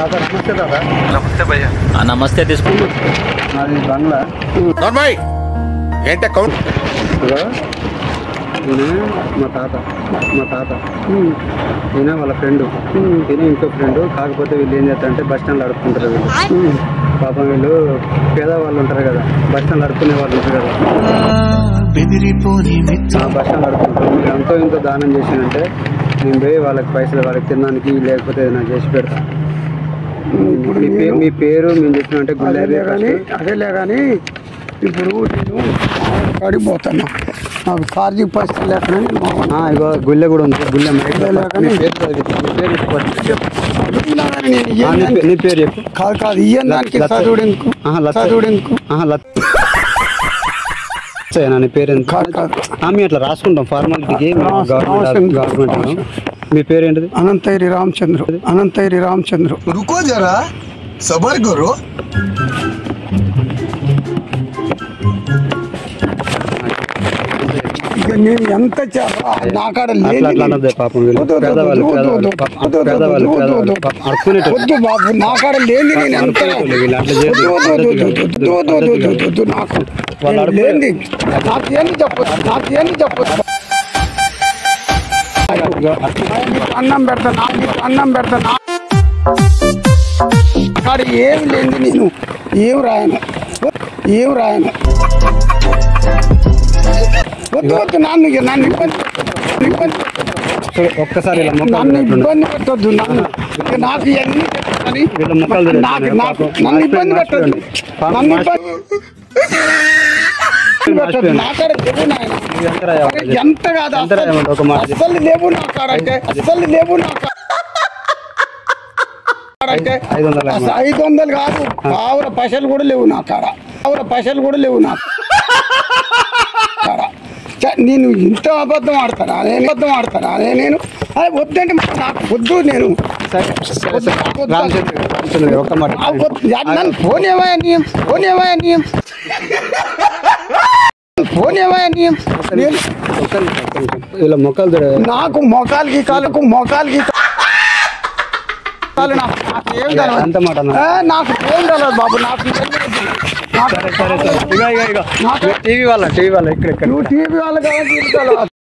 दादा नमस्ते दादा। नमस्ते भैया। नमस्ते తీసుకోండి నాది బంగ్లా నార్మల్ ఏంట కౌంట్ మా తాత ఈయన వాళ్ళ ఫ్రెండ్ ఈయన ఇంకో ఫ్రెండ్ కాకపోతే వీళ్ళు ఏం చేస్తారంటే బస్ స్టాండ్లో అడుక్కుంటారు వీళ్ళు పాపం వీళ్ళు పేదవాళ్ళు ఉంటారు కదా బస్ స్టాండ్లో అడుక్కునే వాళ్ళు ఉంటారు కదా బస్ స్టాండ్ అడుక్కుంటారు మీరు ఎంతో ఇంతో దానం చేసినంటే నేను పోయి వాళ్ళకి పైసలు వాళ్ళకి తినడానికి లేకపోతే ఏదైనా చేసి పెడతాను ఇప్పుడు మీ పేరు మేము చెప్పినంటే గుళ్ళే కానీ అదేలే కానీ ఇప్పుడు నేను పడిపోతాను నాకు ఛార్జింగ్ పరిస్థితి లేకుండా ఇగో గుళ్ళె కూడా ఉంది గుళ్ళె నీ పేరు చెప్పు కాదు కాదు ఇయ్యడానికి చదువుడు ఎందుకు నీ పేరు ఎందుకు మేము అట్లా రాసుకుంటాం ఫార్మాలిటీకి గవర్నమెంట్ మీ పేరు ఏంటిది అనంతైరి రామచంద్ర रुको जरा सबर करो ఇక నేను ఎంత నాకాడ వద్దు బాబు నాకాడ లేని నేను ఎంత లేని నాకేంది చెప్పొచ్చు అన్నం పెడతా కాడ ఏం లేదు నేను ఏం రాయను వద్దు నన్ను ఇబ్బంది ఒక్కసారి నన్ను ఇబ్బంది పెట్టద్దు నాకు ఇవన్నీ నన్ను ఇబ్బంది పెట్టద్దు నాకాడ లేవు నాయన ఎంత కాదు అసలు లేవు నా కాడ అంటే అసలు లేవు నా కాడ అంటే 500 కాదు పావుల పైసలు కూడా లేవు నా కాడ నేను ఇంత అబద్ధం ఆడతానా నేను వద్దంటే నాకు వద్దు నేను నన్ను ఫోన్ ఏమయ్యా ఇలా మొక్కలు నాకు మొక్కలకి కాళ్ళకు నాకు ఏం తెలియదు బాబు నాకు టీవీ వాళ్ళ ఇక్కడ టీవీ వాళ్ళ